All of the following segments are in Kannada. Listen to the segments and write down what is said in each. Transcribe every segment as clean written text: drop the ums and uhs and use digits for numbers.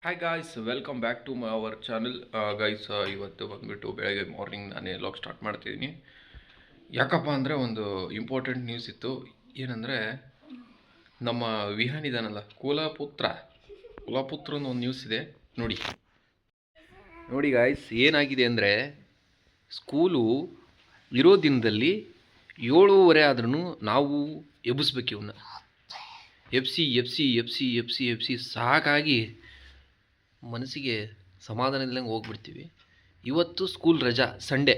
Hi guys, welcome back to our channel. Guys, ಇವತ್ತು ಬಂದುಬಿಟ್ಟು ಬೆಳಗ್ಗೆ ಮಾರ್ನಿಂಗ್ ನಾನೇ ಲಾಗ್ ಸ್ಟಾರ್ಟ್ ಮಾಡ್ತಿದ್ದೀನಿ. ಯಾಕಪ್ಪ ಅಂದರೆ ಒಂದು ಇಂಪಾರ್ಟೆಂಟ್ ನ್ಯೂಸ್ ಇತ್ತು. ಏನಂದರೆ ನಮ್ಮ ವಿಹಾನ್ ಇದಾನಲ್ಲ, ಕುಲಪುತ್ರನ ಒಂದು ನ್ಯೂಸ್ ಇದೆ. ನೋಡಿ ಗಾಯ್ಸ್, ಏನಾಗಿದೆ ಅಂದರೆ ಸ್ಕೂಲು ಇರೋ ದಿನದಲ್ಲಿ 7:30 ಆದ್ರೂ ನಾವು ಎಬ್ಬಿಸ್ಬೇಕು ಇವನ್ನ. ಎಫ್ ಸಿ ಸಾಕಾಗಿ ಮನಸ್ಸಿಗೆ ಸಮಾಧಾನ ಇಲ್ಲಂಗೆ ಹೋಗ್ಬಿಡ್ತೀವಿ. ಇವತ್ತು ಸ್ಕೂಲ್ ರಜಾ, ಸಂಡೇ.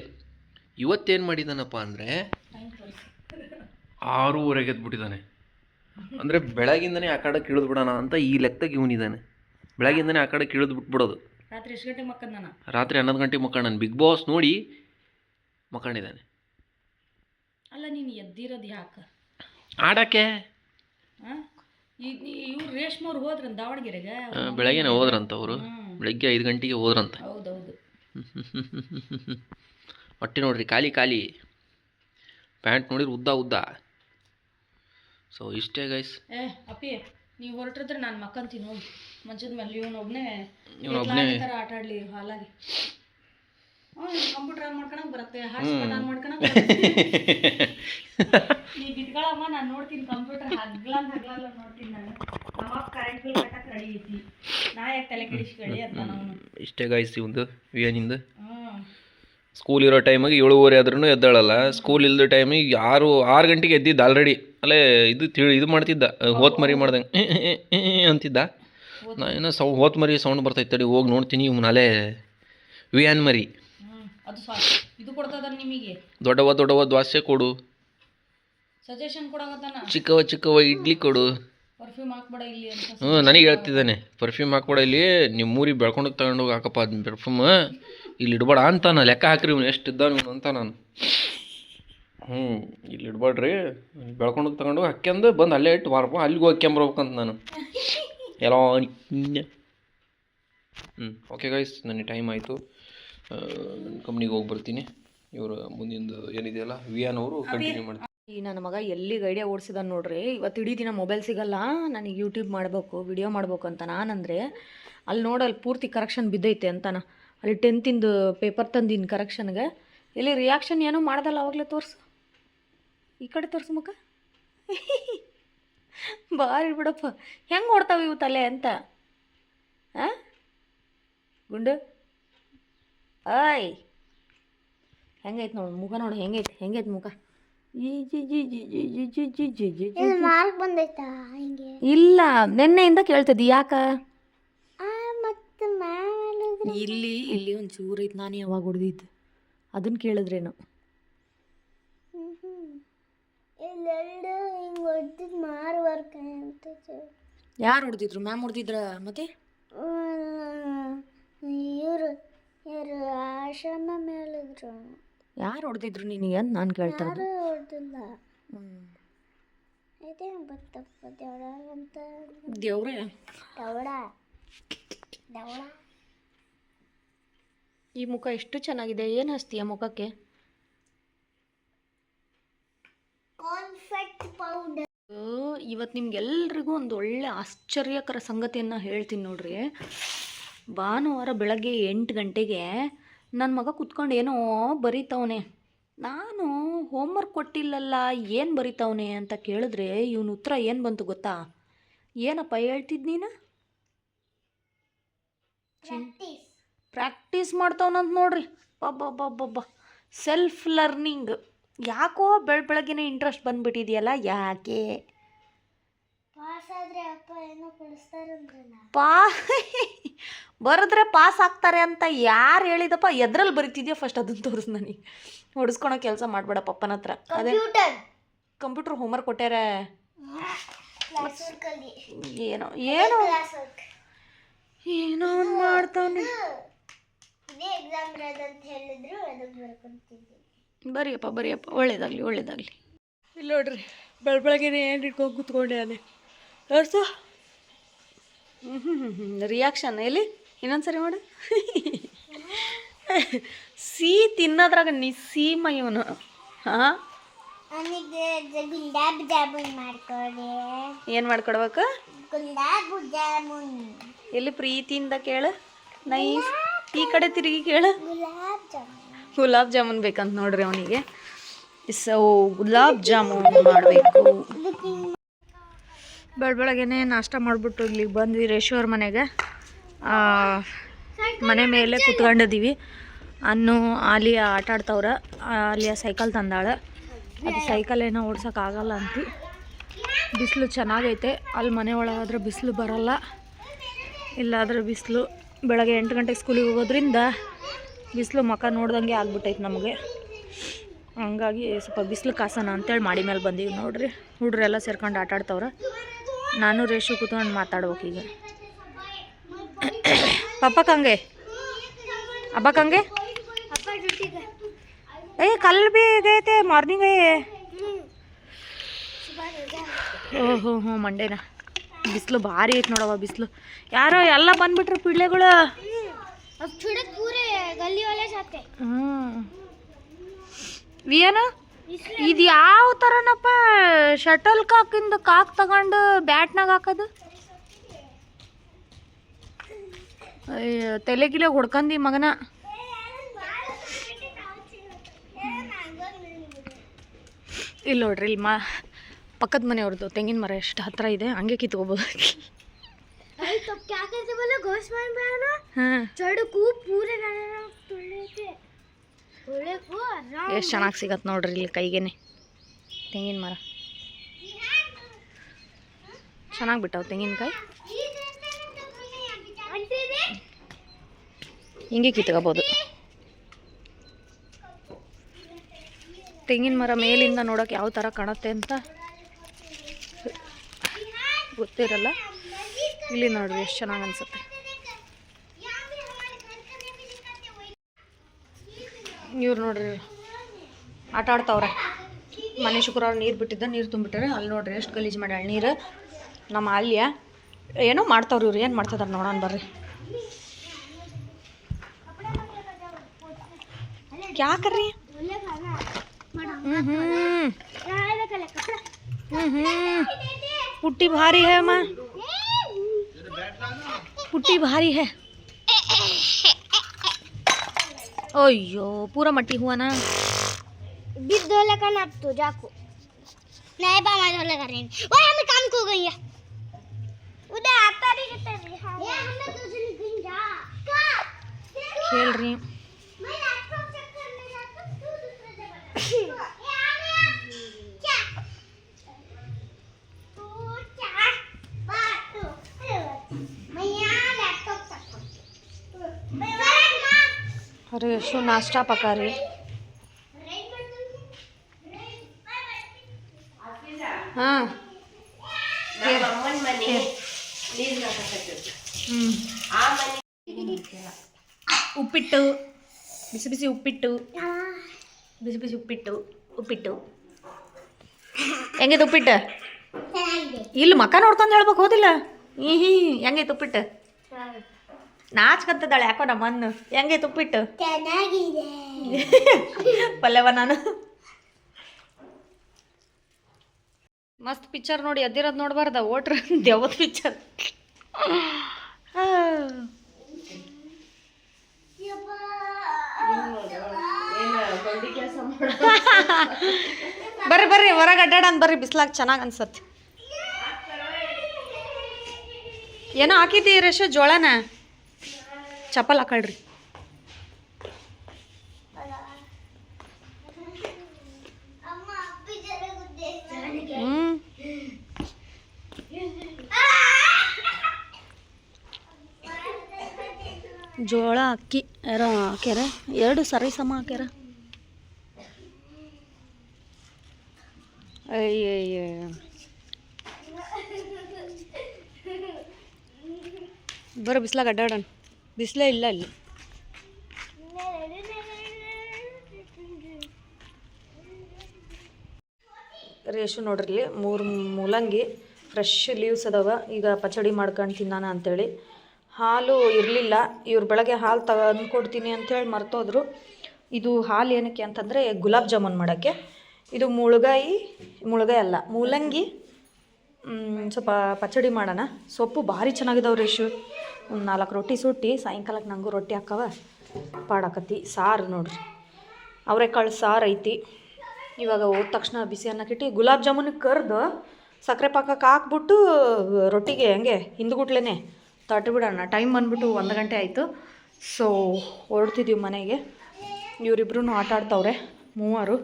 ಇವತ್ತೇನು ಮಾಡಿದ್ದಾನಪ್ಪ ಅಂದರೆ 6:30 ಎದ್ಬಿಟ್ಟಿದ್ದಾನೆ. ಅಂದರೆ ಬೆಳಗಿಂದನೇ ಆ ಕಡೆ ಇಳಿದು ಬಿಡೋಣ ಅಂತ ಈ ಲೆಕ್ಕದಾಗ ಇವನಿದ್ದಾನೆ. ಬೆಳಗಿಂದನೇ ಆ ಕಡೆ ಇಳಿದು ಬಿಟ್ಬಿಡೋದು. ರಾತ್ರಿ ಎಷ್ಟು ಗಂಟೆಗೆ ಮಕ್ಕಂದಾನ? ರಾತ್ರಿ 11 ಗಂಟೆಗೆ ಮಕ್ಕಂಡಾನೆ. ಬಿಗ್ ಬಾಸ್ ನೋಡಿ ಮಕ್ಕಂಡಿದ್ದಾನೆ. ಅಲ್ಲ, ನೀನು ಎದ್ದಿರೋದು ಯಾಕೆ? ಆಡೋಕ್ಕೆ. ಇವ್ರು ರೇಷ್ಮವ್ರು ಹೋದ್ರಂತ ದಾವಣಗೆರೆಗೆ. ಬೆಳಗ್ಗೆನೆ ಹೋದ್ರಂತ ಅವರು. ಬೆಳಗ್ಗೆ 5 ಗಂಟೆಗೆ ಹೋದ್ರಂತ. ಹೌದೌದು. ಹೊಟ್ಟೆ ನೋಡ್ರಿ ಖಾಲಿ. ಪ್ಯಾಂಟ್ ನೋಡಿರಿ ಉದ್ದ. ಸೊ ಇಷ್ಟೇ ಗೈಸ್. ಅಪ್ಪಿ, ನೀವು ಹೊರಟಿದ್ರೆ ನಾನು ಮಕ್ಕಂತೀನಿ ಹೋಗಿ ಮಂಚದ ಮೇಲೆ. ಇವನೊಬ್ಬನೇ ಆಟ ಆಡಲಿ ಹಾಲಾಗಿ. ಕಂಪ್ಯೂಟರ್ ಆನ್ ಮಾಡ್ಕೊಳಕ್ ಬರುತ್ತೆ, ಹಾಟ್ಸ್ಪಾಟ್ ಆನ್ ಮಾಡ್ಕೊಳಕ್ ಬರುತ್ತೆ. ನೀ ಬಿಟ್ಕೊಳಮ್ಮ, ನಾನು ನೋಡ್ತೀನಿ ಕಂಪ್ಯೂಟರ್. ಹಗ್ಲಲ್ಲ ನೋಡ್ತೀನಿ ನಾನು. ನಮ್ಮ ಕರೆಂಟ್ ಬಿಲ್ ಕಟ್ಟಕ್ಕೆ ರೆಡಿ ಐತಿ, ನಾ ಯಾಕೆ ತಲೆ ಕೆಡಿಸ್ಕೊಳ್ಳಿ ಅಂತ ನಾವು. ಇಷ್ಟೇ ಗಾಯ್ಸ್ ಇವಂದು ವಿಯನಿಂದ. ಸ್ಕೂಲ್ ಇರೋ ಟೈಮಿಗೆ 7:30 ಆದ್ರೂ ಎದ್ದಾಳಲ್ಲ. ಸ್ಕೂಲ್ ಇಲ್ಲದ ಟೈಮಿಗೆ 6 ಗಂಟೆಗೆ ಎದ್ದಿದ್ದ ಆಲ್ರೆಡಿ. ಅಲ್ಲೇ ಇದು ಮಾಡ್ತಿದ್ದ, ಹೋತ್ ಮರಿ ಮಾಡ್ದಂಗೆ ಅಂತಿದ್ದ. ನಾ ಏನೋ ಹೋತ್ ಮರಿ ಸೌಂಡ್ ಬರ್ತೈತೆ, ಹೋಗಿ ನೋಡ್ತೀನಿ. ಇವ್ನು ಅಲ್ಲೇ ವಿಯನ್ ಮರಿ. ಅದು ಇದು ಕೊಡ್ತದ ನಿಮಗೆ. ದೊಡ್ಡವ ದ್ವಾಸೆ ಕೊಡು, ಸಜೆಷನ್ ಕೊಡಾಕತ್ತಾನ. ಚಿಕ್ಕವ ಇಡ್ಲಿ ಕೊಡು. ಪರ್ಫ್ಯೂಮ್ ಹಾಕ್ಬೇಡ ಇಲ್ಲಿ ಅಂತ. ನನಗೆ ಹೇಳ್ತಿದ್ದಾನೆ, ಪರ್ಫ್ಯೂಮ್ ಹಾಕ್ಬೇಡ ಇಲ್ಲಿ, ನಿಮ್ಮೂರಿಗೆ ಬೆಳ್ಕೊಂಡೋಗಿ ತಗೊಂಡೋಗಿ ಹಾಕಪ್ಪ ಅದನ್ನ ಪರ್ಫ್ಯೂಮ್, ಇಲ್ಲಿ ಇಡ್ಬೇಡ ಅಂತ. ನಾನು ಲೆಕ್ಕ ಹಾಕ್ರಿ ಇವ್ನು ಎಷ್ಟು ಇದ್ದಾನ ಇವನು ಅಂತ. ನಾನು ಇಲ್ಲಿ ಇಡ್ಬೇಡ್ರಿ, ಬೆಳ್ಕೊಂಡೋಗಿ ತಗೊಂಡೋಗಿ ಹಾಕ್ಯಂದು ಬಂದು ಅಲ್ಲೇ ಇಟ್ಟು ಮಾರಪ್ಪ, ಅಲ್ಲಿಗೆ ಹೋಗಿ ಹಾಕ್ಯಂಬರ್ಬೇಕಂತ ನಾನು. ಎಲ್ಲ ಓಕೆ ಗೈಸ್, ನನಗೆ ಟೈಮ್ ಆಯಿತು. ನನ್ನ ಕಂಪ್ನಿಗೆ ಹೋಗಿ ಬರ್ತೀನಿ. ಇವರು ಮುಂದಿಂದು ಏನಿದೆಯಲ್ಲ ವಿಯಾನ್ ಅವರು ಕಂಟಿನ್ಯೂ ಮಾಡ್ತಾರೆ. ಈ ನನ್ನ ಮಗ ಎಲ್ಲಿಗೆ ಐಡಿಯಾ ಓಡಿಸಿದ ನೋಡ್ರಿ. ಇವತ್ತು ಇಡೀ ದಿನ ಮೊಬೈಲ್ ಸಿಗಲ್ಲ, ನನಗೆ ಯೂಟ್ಯೂಬ್ ಮಾಡಬೇಕು, ವಿಡಿಯೋ ಮಾಡಬೇಕು ಅಂತ. ನಾನಂದರೆ ಅಲ್ಲಿ ನೋಡಲ್ಲಿ ಪೂರ್ತಿ ಕರೆಕ್ಷನ್ ಬಿದ್ದೈತೆ ಅಂತಾನ. ಅಲ್ಲಿ 10th ಪೇಪರ್ ತಂದಿನ ಕರೆಕ್ಷನ್ಗೆ. ಇಲ್ಲಿ ರಿಯಾಕ್ಷನ್ ಏನೂ ಮಾಡ್ದಲ್ಲ. ಅವಾಗಲೇ ತೋರಿಸು, ಈ ಕಡೆ ತೋರಿಸು ಮುಖ. ಬಾರಿ ಬಿಡಪ್ಪ, ಹೆಂಗೆ ಓಡ್ತಾವೆ ಇವು ತಲೆ ಅಂತ. ಗುಂಡು ಆಯ್, ಹೆಂಗೈತೆ ನೋಡು ಮುಖ, ನೋಡು ಹೆಂಗೈತೆ ಮುಖ. ಇಲ್ಲ, ನೆನ್ನೆಯಿಂದ ಕೇಳ್ತಿದ್ದಿ ಯಾಕ? ಇಲ್ಲಿ ಒಂದು ಚೂರು ಐತೆ, ನಾನು ಯಾವಾಗ ಹೊಡೆದಿದ್ದು ಅದನ್ನು ಕೇಳಿದ್ರೇನು? ಯಾರು ಹೊಡೆದಿದ್ರು? ಮ್ಯಾಮ್ ಹೊಡೆದಿದ್ರ? ಮತ್ತೆ ಇವರು ಆಶ್ರಮ ಮೇಲಿದ್ರು. ಯಾರು ಹೊಡೆದಿದ್ರು ನಿನಗೆ ಅಂತ ನಾನು ಕೇಳ್ತಾ ಇದ್ದೆ. ದೇವ್ರೇ, ಈ ಮುಖ ಎಷ್ಟು ಚೆನ್ನಾಗಿದೆ. ಏನು ಹಚ್ತೀಯ ಮುಖಕ್ಕೆ? ಇವತ್ತು ನಿಮ್ಗೆಲ್ರಿಗೂ ಒಂದು ಒಳ್ಳೆ ಆಶ್ಚರ್ಯಕರ ಸಂಗತಿಯನ್ನು ಹೇಳ್ತೀನಿ ನೋಡ್ರಿ. ಭಾನುವಾರ ಬೆಳಗ್ಗೆ 8 ಗಂಟೆಗೆ ನನ್ನ ಮಗ ಕುತ್ಕೊಂಡು ಏನೋ ಬರೀತವನೆ. ನಾನು ಹೋಮ್ವರ್ಕ್ ಕೊಟ್ಟಿಲ್ಲಲ್ಲ, ಏನು ಬರೀತವನೆ ಅಂತ ಕೇಳಿದ್ರೆ ಇವನು ಉತ್ತರ ಏನು ಬಂತು ಗೊತ್ತಾ? ಏನಪ್ಪ ಹೇಳ್ತಿದ್ದು ನೀನು? ಪ್ರಾಕ್ಟೀಸ್ ಮಾಡ್ತವನಂತ ನೋಡ್ರಿ. ಬಬ್ಬ ಸೆಲ್ಫ್ ಲರ್ನಿಂಗ್. ಯಾಕೋ ಬೆಳಗ್ಗೆನೇ ಇಂಟ್ರೆಸ್ಟ್ ಬಂದುಬಿಟ್ಟಿದೆಯಲ್ಲ, ಯಾಕೆ? ಬರೆದ್ರೆ ಪಾಸ್ ಆಗ್ತಾರೆ ಅಂತ ಯಾರು ಹೇಳಿದಪ್ಪ? ಎದ್ರಲ್ಲಿ ಬರಿತಿದ್ಯೋ ಫಸ್ಟ್ ಅದನ್ನು ತೋರಿಸ್ ನನಗೆ. ಹೊಡಿಸ್ಕೊಳೋ ಕೆಲಸ ಮಾಡಬೇಡ ಪಪ್ಪನ ಹತ್ರ. ಅದೇ ಕಂಪ್ಯೂಟರ್ ಹೋಮ್ವರ್ಕ್ ಕೊಟ್ಟಾರ. ಏನೋ ಒಂದು ಮಾಡ್ತಾನೆ. ಬರಿಯಪ್ಪ, ಒಳ್ಳೇದಾಗಲಿ. ಇಲ್ಲಿ ನೋಡ್ರಿ, ಬೆಳಗ್ಗೆನೇ ಏನು ಇಟ್ಕೊಂಡು ಕೂತ್ಕೊಂಡೆ ಅದೇ ತೋರಿಸು. ರಿಯಾಕ್ಷನ್ ಎಲ್ಲಿ? ಇನ್ನೊಂದ್ಸರಿ ಮಾಡು. ಸಿಹಿ ತಿನ್ನೋದ್ರಾಗ ನಿಸೀಮ ಇವನು. ಹಾಂ, ಏನು ಮಾಡ್ಕೊಡ್ಬೇಕು? ಗುಲಾಬ್ ಜಾಮೂನ್. ಎಲ್ಲಿ ಪ್ರೀತಿಯಿಂದ ಕೇಳು, ನೈಸ್. ಈ ಕಡೆ ತಿರುಗಿ ಕೇಳು. ಗುಲಾಬ್ ಜಾಮೂನ್ ಬೇಕಂತ ನೋಡ್ರಿ ಅವನಿಗೆ. ಸೊ ಗುಲಾಬ್ ಜಾಮೂನ್ ಮಾಡಬೇಕು. ಬೆಳಗ್ಗೆನೆ ನಾಷ್ಟ ಮಾಡಿಬಿಟ್ಟು ಇಲ್ಲಿಗೆ ಬಂದ್ವಿ ರೇಶ್ವರ್ ಮನೆಗೆ. ಮನೆ ಮೇಲೆ ಕುತ್ಕೊಂಡಿದ್ದೀವಿ. ಅನ್ನು ಆಲಿಯ ಆಟ ಆಡ್ತವ್ರ. ಆಲಿಯ ಸೈಕಲ್ ತಂದಾಳ. ಅದು ಸೈಕಲ್ ಏನೋ ಓಡ್ಸೋಕ್ಕಾಗಲ್ಲ ಅಂತ. ಬಿಸಿಲು ಚೆನ್ನಾಗೈತೆ. ಅಲ್ಲಿ ಮನೆ ಒಳಗಾದ್ರೆ ಬಿಸಿಲು ಬರಲ್ಲ, ಇಲ್ಲಾದ್ರೆ ಬಿಸಿಲು. ಬೆಳಗ್ಗೆ 8 ಗಂಟೆಗೆ ಸ್ಕೂಲಿಗೆ ಹೋಗೋದ್ರಿಂದ ಬಿಸಿಲು ಮುಖ ನೋಡ್ದಂಗೆ ಆಗ್ಬಿಟ್ಟೈತೆ ನಮಗೆ. ಹಂಗಾಗಿ ಸ್ವಲ್ಪ ಬಿಸಿಲು ಕಾಸೋಣ ಅಂತೇಳಿ ಮಾಡಿ ಮೇಲೆ ಬಂದೀವಿ ನೋಡ್ರಿ. ಹುಡ್ರೆಲ್ಲ ಸೇರ್ಕೊಂಡು ಆಟ ಆಡ್ತವ್ರ. ನಾನು ರೇಷು ಕೂತ್ಕೊಂಡು ಮಾತಾಡ್ಬೇಕು ಈಗ. ಪಪ್ಪಕ್ಕಂಗೆ ಅಬ್ಬಕ್ಕಂಗೆ कल भी गए थे मॉर्निंग गए. ಓಹೋ ಹ್ಞೂ ಮಂಡೇನ. ಬಿಸಿಲು ಭಾರಿ ಐತೆ ನೋಡವ ಬಿಸಿಲು. ಯಾರೋ ಎಲ್ಲ ಬಂದ್ಬಿಟ್ರು ಪಿಳ್ಳೆಗಳು. ಹ್ಞೂ ವಿಯನ ಇದು ಯಾವ ಥರನಪ್ಪ ಶಟಲ್ ಕಾಕಿಂದ ಕಾಕ್ ತಗೊಂಡು ಬ್ಯಾಟ್ನಾಗ ಹಾಕೋದು. ಅಯ್ಯೋ ತಲೆ ಗಿಲೆ ಹೊಡ್ಕಂದು ಮಗನ. ಇಲ್ಲಿ ನೋಡ್ರಿ, ಇಲ್ಲಿ ಪಕ್ಕದ ಮನೆಯವ್ರದ್ದು ತೆಂಗಿನ ಮರ ಎಷ್ಟು ಹತ್ರ ಇದೆ, ಹಂಗೆ ಕಿತ್ಕೋಬೋದು. ಎಷ್ಟು ಚೆನ್ನಾಗಿ ಸಿಗತ್ತೆ ನೋಡ್ರಿ ಇಲ್ಲಿ ಕೈಗೇನೆ ತೆಂಗಿನ ಮರ. ಚೆನ್ನಾಗಿ ಬಿಟ್ಟವು ತೆಂಗಿನಕಾಯಿ. ಹಿಂಗೆ ಕಿತ್ಕೋಬೋದು. ತೆಂಗಿನ ಮರ ಮೇಲಿಂದ ನೋಡೋಕೆ ಯಾವ ಥರ ಕಾಣುತ್ತೆ ಅಂತ ಗೊತ್ತಿರಲ್ಲ. ಇಲ್ಲಿ ನೋಡ್ರಿ ಎಷ್ಟು ಚೆನ್ನಾಗಿ ಅನ್ಸುತ್ತೆ. ಇವ್ರು ನೋಡ್ರಿ ಆಟ ಆಡ್ತಾವ್ರೆ. ಮನೆ ಶುಕ್ರವಾರ ನೀರು ಬಿಟ್ಟಿದ್ದ, ನೀರು ತುಂಬಿಟ್ಟಾರೆ. ಅಲ್ಲಿ ನೋಡ್ರಿ ಎಷ್ಟು ಗಲೀಜು ಮಾಡ್ಯಾಳ ನೀರು ನಮ್ಮ ಆಲ್ಯ. ಏನೋ ಮಾಡ್ತಾವ್ರಿ ಇವ್ರು, ಏನು ಮಾಡ್ತಿದಾರೆ ನೋಡೋಣ ಬರ್ರಿ. ಯಾಕ್ರಿ पुट्टी भारी है माँ, पुट्टी भारी है. ओयो पूरा मट्टी हुआ ना. बीस धोले का ना तो जाको नहीं बाबा धोले का रेन. ओए हमें काम को गई है उधर आता नहीं कितने ये हमें दूसरी दिन जा का खेल रही. मैं लैपटॉप चेक करने जाता तू दूसरे जगह ये आने क्या तू क्या बात तू मैं यहाँ लैपटॉप चेक करती मैं माँ. अरे शो नाश्ता पका रही. हाँ ಉಪ್ಪಿಟ್ಟು, ಬಿಸಿ ಬಿಸಿ ಉಪ್ಪಿಟ್ಟು, ಬಿಸಿ ಬಿಸಿ ಉಪ್ಪಿಟ್ಟು. ಉಪ್ಪಿಟ್ಟು ಹೆಂಗೈತೆ ಉಪ್ಪಿಟ್ಟು? ಇಲ್ಲಿ ಮಕ್ಕ ನೋಡ್ಕೊಂಡು ಹೇಳ್ಬೇಕು, ಹೋದಿಲ್ಲ? ಹೆಂಗೈತೆ ಉಪ್ಪಿಟ್ಟು? ನಾಚ್ಕಂತದಾಳೆ ಯಾಕೋ ನಮ್ಮ ಅನ್ನು. ಹೆಂಗೈತೆ ಉಪ್ಪಿಟ್ಟು? ಚೆನ್ನಾಗಿದೆ ಪಲ್ಯವ ನಾನು. ಮಸ್ತ್ ಪಿಕ್ಚರ್ ನೋಡಿ, ಎದ್ದಿರೋದು ನೋಡ್ಬಾರ್ದ, ಓಟ್ರ ದೇವದ ಪಿಕ್ಚರ್. ಬರ್ರಿ ಬರ್ರಿ ಹೊರಗೆ ಅಡ್ಡಾಡನ್ ಬರ್ರಿ, ಬಿಸ್ಲಾಗ ಚೆನ್ನಾಗಿ ಅನ್ಸತ್ತೆ. ಏನೋ ಹಾಕಿದ್ದಿ ರೇಷು ಜೋಳನ, ಚಪ್ಪಲ್ ಹಾಕಳ್ರಿ. ಜೋಳ ಅಕ್ಕಿ ಯಾರೋ ಹಾಕ್ಯಾರ, 2 ಸರಿ ಸಮ ಹಾಕ್ಯಾರ. ಅಯ್ಯಯ್ಯ ಬರೋ ಬಿಸ್ಲಾಗ ಅಡ್ಡಾಡೋಣ. ಬಿಸಿಲೇ ಇಲ್ಲ ಅಲ್ಲಿ. ರೇಷು ನೋಡ್ರಿ ಇಲ್ಲಿ 3 ಮೂಲಂಗಿ ಫ್ರೆಶ್ ಲೀವ್ಸ್ ಅದಾವ. ಈಗ ಪಚಡಿ ಮಾಡ್ಕೊಂಡು ತಿನ್ನಾನ ಅಂಥೇಳಿ. ಹಾಲು ಇರಲಿಲ್ಲ, ಇವ್ರು ಬೆಳಗ್ಗೆ ಹಾಲು ತಂದ್ಕೊಡ್ತೀನಿ ಅಂಥೇಳಿ ಮರ್ತೋದ್ರು. ಇದು ಹಾಲು ಏನಕ್ಕೆ ಅಂತಂದರೆ ಗುಲಾಬ್ ಜಾಮೂನ್ ಮಾಡೋಕ್ಕೆ. ಇದು ಮುಳುಗಾಯಿ ಅಲ್ಲ, ಮೂಲಂಗಿ ಸ್ವಲ್ಪ ಪಚಡಿ ಮಾಡೋಣ. ಸೊಪ್ಪು ಭಾರಿ ಚೆನ್ನಾಗಿದಾವೆ ರೇಷು. ಒಂದು 4 ರೊಟ್ಟಿ ಸುಟ್ಟು ಸಾಯಂಕಾಲಕ್ಕೆ ನನಗೂ ರೊಟ್ಟಿ ಹಾಕವ ಪಾಡಾಕತ್ತಿ. ಸಾರು ನೋಡ್ರಿ, ಅವರೆಕಾಳು ಸಾರು ಐತಿ. ಇವಾಗ ಹೋದ ತಕ್ಷಣ ಬಿಸಿ ಅನ್ನಕ್ಕಿಟ್ಟು ಗುಲಾಬ್ ಜಾಮೂನಿಗೆ ಕರೆದು ಸಕ್ಕರೆ ಪಾಕಕ್ಕೆ ಹಾಕ್ಬಿಟ್ಟು ರೊಟ್ಟಿಗೆ ಹಂಗೆ ಹಿಂದ್ಗುಟ್ಲೇ ತಟ್ಬಿಡೋಣ. ಟೈಮ್ ಬಂದ್ಬಿಟ್ಟು 1 ಗಂಟೆ ಆಯಿತು. ಸೊ ಹೊರಡ್ತಿದ್ದೀವಿ ಮನೆಗೆ. ಇವರಿಬ್ರು ಆಟ ಆಡ್ತವ್ರೆ ಮೂವರು.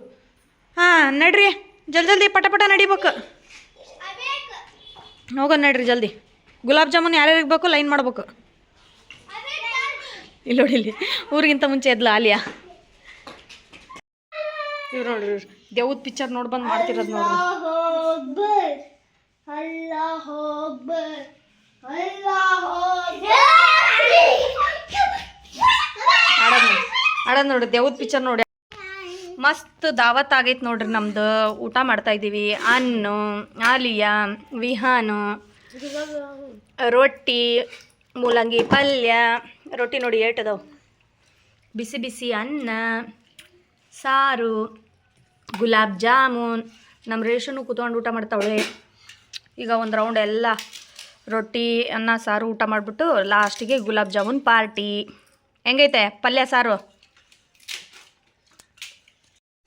ಹಾಂ ನಡ್ರಿ, ಜಲ್ದಿ ಪಟ ಪಟ ನಡಿಬೇಕು. ಹೋಗೋಣ ನಡ್ರಿ ಜಲ್ದಿ. ಗುಲಾಬ್ ಜಾಮೂನ್ ಯಾರ್ಯಾರಿಗೆ ಬೇಕು ಲೈನ್ ಮಾಡ್ಬೇಕು. ಇಲ್ಲಿ ನೋಡಿ, ಇಲ್ಲಿ ಊರಿಗಿಂತ ಮುಂಚೆ ಎದ್ಲ ಆಲಿಯಾ. ಇವ್ರು ನೋಡ್ರಿ, ದೇವ್ದ ಪಿಕ್ಚರ್ ನೋಡಿ ಬಂದು ಮಾಡ್ತಿರೋದು ನೋಡ್ರಿ. ಆಡೋದು ನೋಡ್ರಿ, ದೇವ್ದ ಪಿಕ್ಚರ್ ನೋಡಿ. ಮಸ್ತ್ ದಾವತ್ ಆಗೈತೆ ನೋಡ್ರಿ ನಮ್ದು. ಊಟ ಮಾಡ್ತಾ ಇದ್ದೀವಿ. ಅನ್ನು, ಆಲಿಯಾ, ವಿಹಾನು, ರೊಟ್ಟಿ, ಮೂಲಂಗಿ ಪಲ್ಯ. ರೊಟ್ಟಿ ನೋಡಿ ಏಟದವು. ಬಿಸಿ ಬಿಸಿ ಅನ್ನ, ಸಾರು, ಗುಲಾಬ್ ಜಾಮೂನ್. ನಮ್ಮ ರೇಷನು ಕೂತ್ಕೊಂಡು ಊಟ ಮಾಡ್ತಾವಳೆ. ಈಗ ಒಂದು ರೌಂಡ್ ಎಲ್ಲ ರೊಟ್ಟಿ ಅನ್ನ ಸಾರು ಊಟ ಮಾಡಿಬಿಟ್ಟು ಲಾಸ್ಟಿಗೆ ಗುಲಾಬ್ ಜಾಮೂನ್ ಪಾರ್ಟಿ. ಹೆಂಗೈತೆ ಪಲ್ಯ ಸಾರು?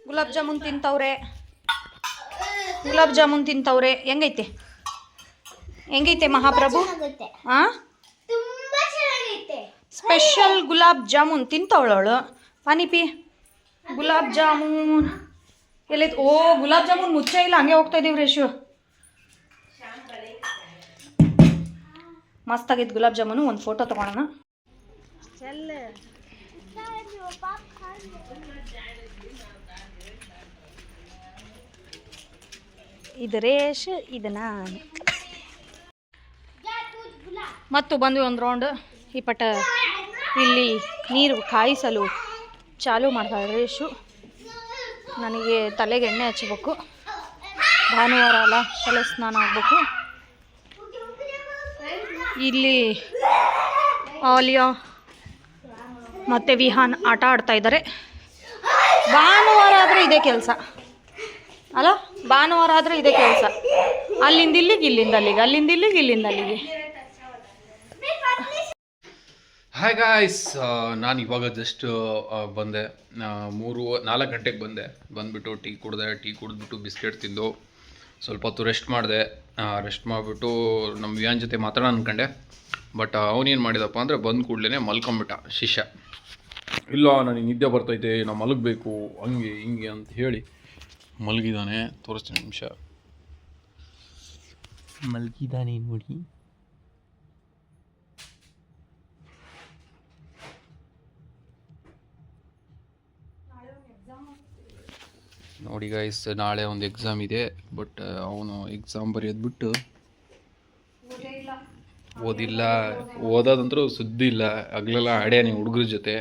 ಗುಲಾಬ್ ಜಾಮೂನ್ ತಿಂತವ್ರೆ, ಗುಲಾಬ್ ಜಾಮೂನ್ ತಿಂತವ್ರೆ. ಹೆಂಗೈತೆ ಹೆಂಗೈತೆ ಮಹಾಪ್ರಭು? ಹಾಂ, ಸ್ಪೆಷಲ್ ಗುಲಾಬ್ ಜಾಮೂನ್ ತಿಂತವಳವಳು. ಪಾನಿಪಿ ಗುಲಾಬ್ ಜಾಮೂನ್ ಎಲ್ಲೈತೆ? ಓ, ಗುಲಾಬ್ ಜಾಮೂನ್ ಮುಚ್ಚ ಇಲ್ಲ, ಹಂಗೆ ಹೋಗ್ತಾ ಇದೀವಿ ರೇಷು. ಮಸ್ತಾಗಿತ್ತು ಗುಲಾಬ್ ಜಾಮೂನು. ಒಂದು ಫೋಟೋ ತೊಗೊಳೋಣ. ಇದು ರೇಷ್, ಇದು ನಾನು. ಮತ್ತು ಬಂದ್ವಿ ಒಂದು ರೌಂಡ್. ಈ ಪಟ ಇಲ್ಲಿ ನೀರು ಕಾಯಿಸಲು ಚಾಲು ಮಾಡ್ತಾಳೆ ರೇಷು. ನನಗೆ ತಲೆಗೆ ಎಣ್ಣೆ ಹಚ್ಚಬೇಕು. ಭಾನುವಾರ ಅಲ್ಲ, ತಲೆ ಸ್ನಾನ ಆಗಬೇಕು. ಇಲ್ಲಿ ಆಲಿಯಾ ಮತ್ತು ವಿಹಾನ್ ಆಟ ಆಡ್ತಾ ಇದ್ದಾರೆ. ಭಾನುವಾರ ಆದರೆ ಇದೇ ಕೆಲಸ ಅಲ್ಲ? ಭಾನುವಾರ ಆದರೆ ಇದೇ ಕೆಲಸ. ಅಲ್ಲಿಂದ ಇಲ್ಲಿಗೆ, ಇಲ್ಲಿಂದ ಅಲ್ಲಿಗೆ, ಅಲ್ಲಿಂದ ಇಲ್ಲಿಗೆ, ಇಲ್ಲಿಂದ ಅಲ್ಲಿಗೆ. ಹಾಯ್ ಗಾಯ್ಸ್, ನಾನು ಇವಾಗ ಜಸ್ಟ್ ಬಂದೆ. 4 ಗಂಟೆಗೆ ಬಂದುಬಿಟ್ಟು ಟೀ ಕುಡಿದ್ಬಿಟ್ಟು ಬಿಸ್ಕೆಟ್ ತಿಂದು ಸ್ವಲ್ಪ ಹೊತ್ತು ರೆಸ್ಟ್ ಮಾಡಿದೆ. ರೆಸ್ಟ್ ಮಾಡಿಬಿಟ್ಟು ನಮ್ಮ ವಿಯಾನ್ ಜೊತೆ ಮಾತಾಡೋಣ ಅಂದ್ಕೊಂಡೆ. ಬಟ್ ಅವನೇನು ಮಾಡಿದಪ್ಪ ಅಂದರೆ ಬಂದು ಕೂಡಲೇ ಮಲ್ಕೊಂಬಿಟ್ಟ ಶಿಷ್ಯ. ಇಲ್ಲ, ನನಗೆ ನಿದ್ದೆ ಬರ್ತೈತೆ, ನಾವು ಮಲಗಬೇಕು, ಹಂಗೆ ಹಿಂಗೆ ಅಂತ ಹೇಳಿ ಮಲಗಿದ್ದಾನೆ. ತೋರಿಸ್ತೀನಿ ನಿಮಿಷ. ಮಲಗಿದ್ದಾನೆ ನೋಡಿ. ನೋಡಿ ಗೈಸ್, ನಾಳೆ ಒಂದು ಎಕ್ಸಾಮ್ ಇದೆ. ಬಟ್ ಅವನು ಎಕ್ಸಾಮ್ ಬರೆಯೋದ್ಬಿಟ್ಟು ಓದಿಲ್ಲ. ಓದೋದಂತರೂ ಸುದ್ದಿ ಇಲ್ಲ. ಹಗಲೆಲ್ಲ ಆಡ್ಯಾನೆ ಹುಡುಗ್ರ ಜೊತೆ,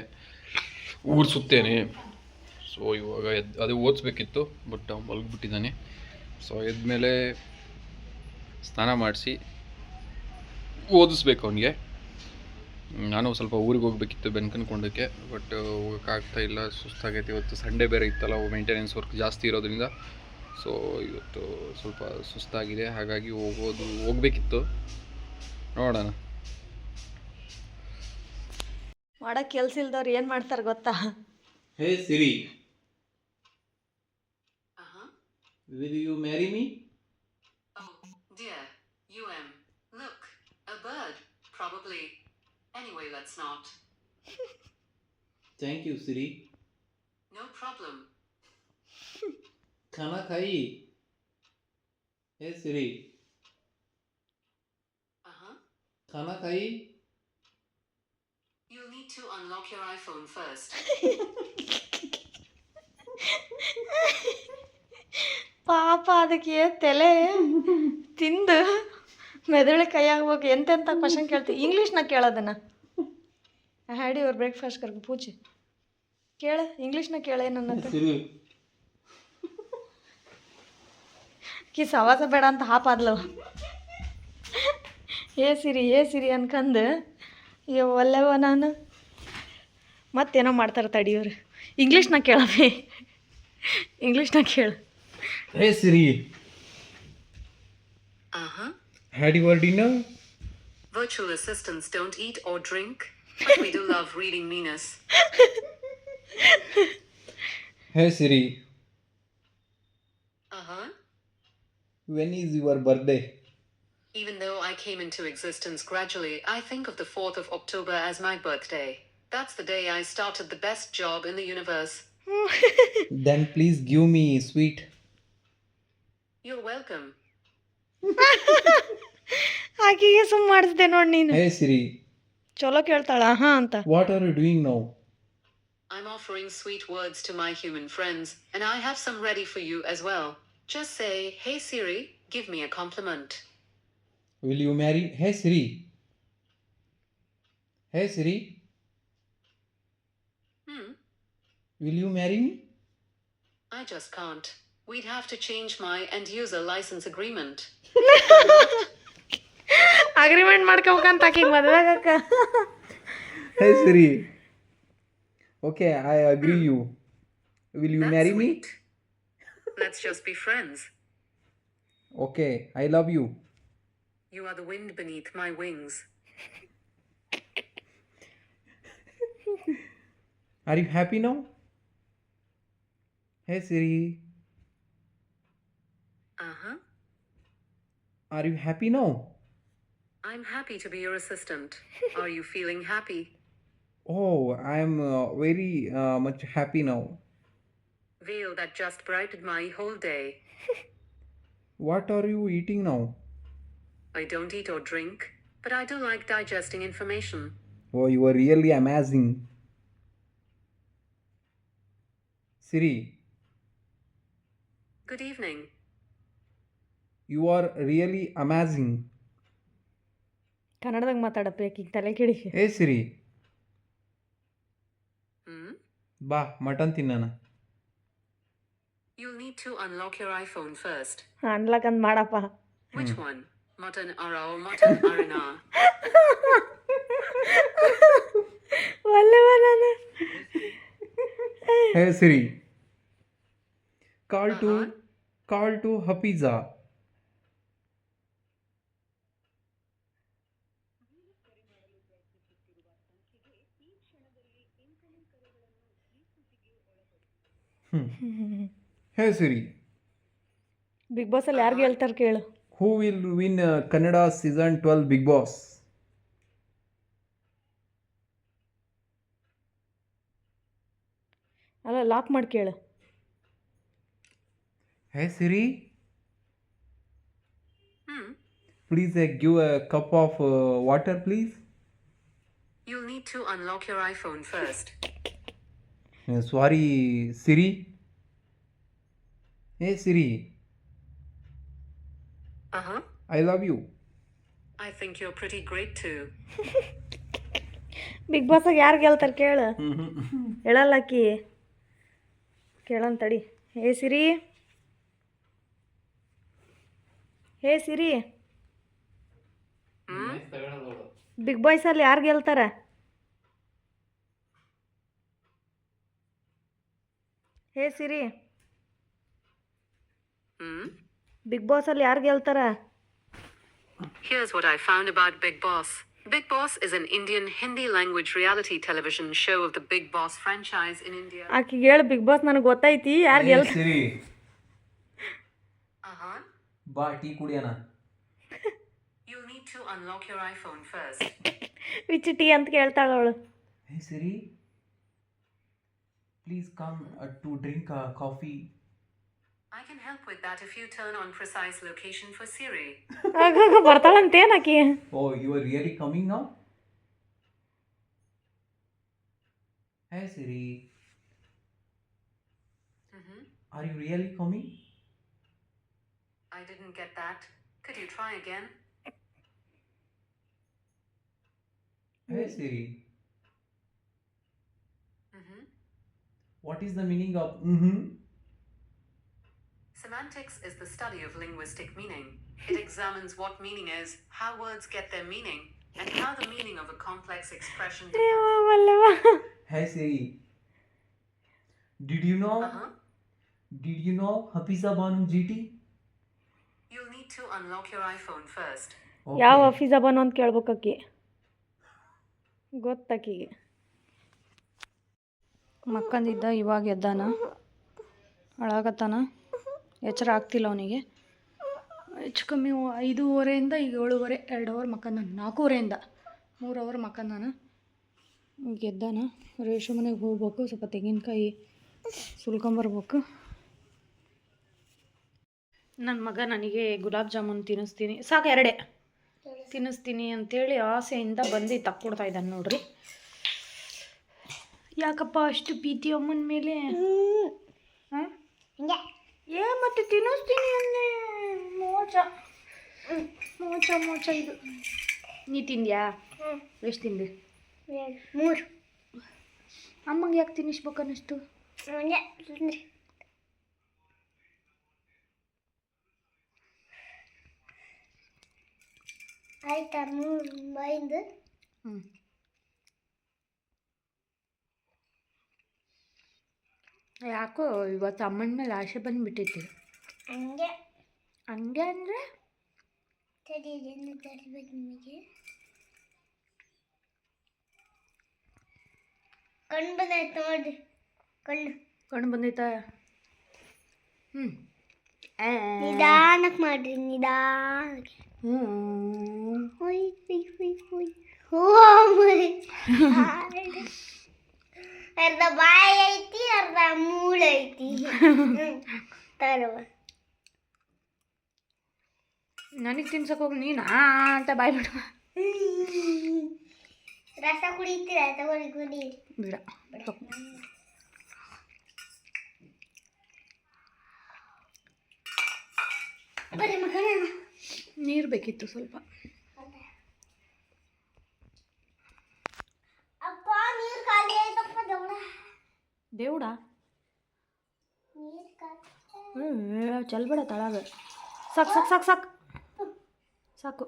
ಊರು ಸುತ್ತೇನೆ. ಸೊ ಇವಾಗ ಅದೇ ಓದಿಸ್ಬೇಕಿತ್ತು, ಬಟ್ ಅವ್ನು ಮಲಗಿಬಿಟ್ಟಿದ್ದಾನೆ. ಸೊ ಎದ್ಮೇಲೆ ಸ್ನಾನ ಮಾಡಿಸಿ ಓದಿಸ್ಬೇಕು ಅವನಿಗೆ. ನಾನು ಸ್ವಲ್ಪ ಊರಿಗೆ ಹೋಗ್ಬೇಕಿತ್ತು ಬೆನ್ಕನ್ಕೊಂಡಕ್ಕೆ, ಬಟ್ ಹೋಗೋಕ್ಕಾಗ್ತಾ ಇಲ್ಲ. ಸುಸ್ತಾಗೈತೆ. ಇವತ್ತು ಸಂಡೇ ಬೇರೆ ಇತ್ತಲ್ಲ, ಮೇಂಟೆನೆನ್ಸ್ ವರ್ಕ್ ಜಾಸ್ತಿ ಇರೋದ್ರಿಂದ. ಸೊ ಇವತ್ತು ಸ್ವಲ್ಪ ಸುಸ್ತಾಗಿದೆ, ಹಾಗಾಗಿ ಹೋಗ್ಬೇಕಿತ್ತು. ನೋಡೋಣ. ಮಾಡೋಕ್ಕೆ ಕೆಲಸ ಇಲ್ದವ್ರು ಏನು ಮಾಡ್ತಾರೆ ಗೊತ್ತಾ? ಹೇ ಸಿರಿ, will you marry me? Oh dear, look, a bird, probably. Anyway, let's not. Thank you, Siri. No problem. खाना खाई? Hey Siri, खाना खाई? You'll need to unlock your iPhone first. ಪಾಪ, ಅದಕ್ಕೆ ತಲೆ ತಿಂದು ಮೆದುಳಿ ಕೈ ಆಗ್ಬೇಕು. ಎಂತೆಂಥ ಕ್ವಶನ್ ಕೇಳ್ತೀವಿ. ಇಂಗ್ಲೀಷ್ನಾಗ ಕೇಳೋದನ್ನ. ಹ್ಯಾಡ್ ಯುವರ್ ಬ್ರೇಕ್ಫಾಸ್ಟ್ ಕರ್ಕ ಪೂಜೆ ಕೇಳ, ಇಂಗ್ಲೀಷ್ನಾಗ ಕೇಳ. ಏನನ್ನತ್ತೆ ಕಿ ಸವಾಸ ಬೇಡ ಅಂತ ಹಾಪಾದ್ಲವ. ಏ ಸಿರಿ ಅನ್ಕಂದು ಒಲ್ಲೆವ ನಾನು. ಮತ್ತೇನೋ ಮಾಡ್ತಾರೆ ತಡಿಯೋರು. ಇಂಗ್ಲೀಷ್ನಾಗ ಕೇಳವೆ, ಇಂಗ್ಲೀಷ್ನಾಗ ಕೇಳು. Hey Siri, had your dinner? Virtual assistants don't eat or drink, but we do love reading meanness. Hey Siri, Uh-huh. when is your birthday? Even though I came into existence gradually, I think of the 4th of October as my birthday. That's the day I started the best job in the universe. Then please give me sweet. You're welcome. ಆಕೆಗೆ ಸುಮ್ಮ ಮಾಡಿಸ್ದೆ ನೋಡಿ ನೀನು. Hey Siri, ಚಲೋ ಕೇಳ್ತಾಳ ಹಾ ಅಂತ. what are you doing now? I'm offering sweet words to my human friends, and I have some ready for you as well. Just say, "Hey Siri, give me a compliment." Will you marry? Hey Siri. Hey Siri, will you marry me? I just can't. We'd have to change my end-user license agreement. Agreement ಮಾಡ್ಕೋಬೇಕಂತ ಆಕಿಗೆ ಮದುವೆ ಆಗಕ್ಕ. Hey Siri. Okay, I agree you. Will you That's marry me? sweet. Let's just be friends. Okay, I love you. You are the wind beneath my wings. Are you happy now? Hey Siri, Uh-huh. are you happy now? I'm happy to be your assistant. Are you feeling happy? Oh, I'm very much happy now. Veil that just brightened my whole day. What are you eating now? I don't eat or drink, but I do like digesting information. Oh, you are really amazing. Siri, Good evening. you are really amazing. ಕನ್ನಡದಾಗ ಮಾತಾಡಪ್ಪ ಆಕಿಗೆ ತಲೆ ಕೆಡಿ. Hey Siri, ಬಾ Hmm? ಮಟನ್ ತಿನ್ನೋಣ. You'll need to unlock your iPhone first. ಅನ್ಲಕ್ಕಂದ್ ಮಾಡಪ್ಪ. Which one? Mutton ara or mutton arana? ಒಲ್ಲೆವ ನಾನು. Hey Siri, call Uh-huh. to Hafiza. Hey Siri, Bigg Boss ಅಲ್ಲಿ ಯಾರಿಗೆ ಹೇಳ್ತಾರೆ ಕೇಳು. who will win Kannada season 12 Big Boss? ಅಲ್ಲ ಲಾಕ್ ಮಾಡಿ ಕೇಳು. Hey Siri, Hmm? please give a cup of water please. You'll need to unlock your iPhone first. Sorry Siri. Hey Siri, Uh-huh. I love you. I think you're pretty great too. Big ಬಾಸಾಗ ಯಾರಿಗೆ ಹೇಳ್ತಾರೆ ಕೇಳು. ಹೇಳಲ್ಲ ಆಕಿ. ಕೇಳೋಣ ತಡಿ. ಹೇ ಸಿರಿ, ಹೇ ಸಿರಿ, Hmm? ಬಿಗ್ ಬಾಯ್ಸಲ್ಲಿ ಯಾರು ಗೆಲ್ತಾರೆ? ಹೇ ಸಿರಿ, Hmm? ಬಿಗ್ ಬಾಸಲ್ಲಿ ಯಾರು ಗೆಲ್ತಾರೆ? Here's what I found about Big Boss. Big Boss is an Indian Hindi language reality television show of the Big Boss franchise in India. ಆಕಿಗೆ ಹೇಳು ಬಿಗ್ ಬಾಸ್ ನನಗೆ ಗೊತ್ತೈತಿ ಯಾರು Hey ಗೆಲ್ತಾರೆ. Siri, Uh-huh. ಬಾ ಟೀ ಕುಡಿಯೋಣ. You'll need to unlock your iPhone first. Which tea ಅಂತ ಕೇಳ್ತಾಳೆ ಅವಳು. Hey Siri, please come to drink coffee. I can help with that if you turn on precise location for Siri. ಆಗಾಗ ಬರ್ತಾಳಂತೇನು ಆಕಿ? Oh, you are really coming now? Hey Siri, Mm-hmm. are you really coming? I didn't get that. Could you try again? Hey Siri, Mm-hmm. what is the meaning of Semantics is the study of linguistic meaning. It examines what meaning is, how words get their meaning, and how the meaning of a complex expression ಒಲ್ಲೆವ. Hey Siri, did you know Hafiza Banu GT? You'll need to unlock your iPhone first. ಯಾವ ಆಫೀಸ್ ಅಬನು ಅಂತ ಕೇಳ್ಬೇಕಿ, ಗೊತ್ತಾಕಿಗೆ. ಮಕ್ಕಂದಿದ್ದ ಇವಾಗ ಎದ್ದಾನ, ಅಳಾಗತ್ತಾನ, ಎಚ್ಚರ ಆಗ್ತಿಲ್ಲ ಅವನಿಗೆ. ಹೆಚ್ಚು ಕಮ್ಮಿ 5:30 ಈಗ 7:30, 2 ಅವರ್ ಮಕ್ಕಂದಾನ. 4:30 3 ಅವರ್ ಮಕ್ಕಂದಾನ. ಈಗ ಎದ್ದಾನ. ರೇಷು ಮನೆಗೆ ಹೋಗ್ಬೇಕು, ಸ್ವಲ್ಪ ತೆಂಗಿನಕಾಯಿ ಸುಲ್ಕೊಂಬರ್ಬೇಕು. ನನ್ನ ಮಗ ನನಗೆ ಗುಲಾಬ್ ಜಾಮೂನ್ ತಿನ್ನಿಸ್ತೀನಿ, ಸಾಕು 2 ತಿನ್ನಿಸ್ತೀನಿ ಅಂಥೇಳಿ ಆಸೆಯಿಂದ ಬಂದು ತಕ್ಕೊಡ್ತಾ ಇದ್ದಾನೆ ನೋಡ್ರಿ. ಯಾಕಪ್ಪ ಅಷ್ಟು ಪ್ರೀತಿ ಅಮ್ಮನ ಮೇಲೆ? ಹಾಂ ಮತ್ತೆ ತಿನ್ನಿಸ್ತೀನಿ ಅಂದೆ. ಮೋಚ ಮೋಚ ಮೋಚ ಇದು. ನೀ ತಿಂದ್ಯಾ? ಎಷ್ಟು ತಿಂದೆ? 3. ಅಮ್ಮಂಗೆ ಯಾಕೆ ತಿನ್ನಿಸ್ಬೇಕು ಅನ್ನಿಸ್ತು? ಆಯ್ತಾ 3 5? ಯಾಕೋ ಇವತ್ತು ಅಮ್ಮನ ಮೇಲೆ ಆಸೆ ಬಂದುಬಿಟ್ಟೈತಿ. ಹಂಗೆ ಹಂಗೆ ಅಂದರೆ ತಡಿಯನ್ನು ತರಬೇಕು ನಿಮಗೆ. ಕಣ್ಣು ಬಂದಾಯ್ತು ನೋಡ್ರಿ, ಕಣ್ಣು ಬಂದೈತಾ? ನಿಧಾನಕ್ಕೆ ಮಾಡ್ರಿ, ನಿಧಾನಕ್ಕೆ. ಅರ್ಧ ಬಾಯಿ ಐತಿ, ಅರ್ಧ ಮೂಳೆ ಐತಿ. ತರವ ನನಗೆ ತಿನ್ಸಕ್ಕೆ ಹೋಗಿ ನೀನು ಅಂತ ಬಾಯ್ ಬಿಡು. ರಸ ಕುಡಿತೀರ? ತಗೊಳ್ಳಿ ಕುಡಿ. ಬಿಡ, ಬರೀ ಮಗನ ನೀರು ಬೇಕಿತ್ತು ಸ್ವಲ್ಪ. ಅಪ್ಪ ನೀರು ಖಾಲಿ ಆಯ್ತಪ್ಪ. ದೇವ್ಡ ನೀರು ಖಾಲಿ. ಚೆಲ್ಬೇಡ ತಳಗ. ಸಾಕು ಸಾಕು ಸಾಕು ಸಾಕು ಸಾಕು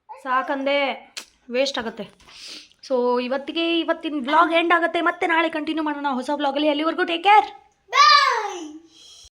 ಸಾಕಂದೆ, ವೇಸ್ಟ್ ಆಗುತ್ತೆ. ಸೊ ಇವತ್ತಿನ ವ್ಲಾಗ್ ಎಂಡ್ ಆಗುತ್ತೆ. ಮತ್ತೆ ನಾಳೆ ಕಂಟಿನ್ಯೂ ಮಾಡೋಣ ಹೊಸ ವ್ಲಾಗಲ್ಲಿ. ಅಲ್ಲಿವರೆಗೂ ಟೇಕ್ ಕೇರ್.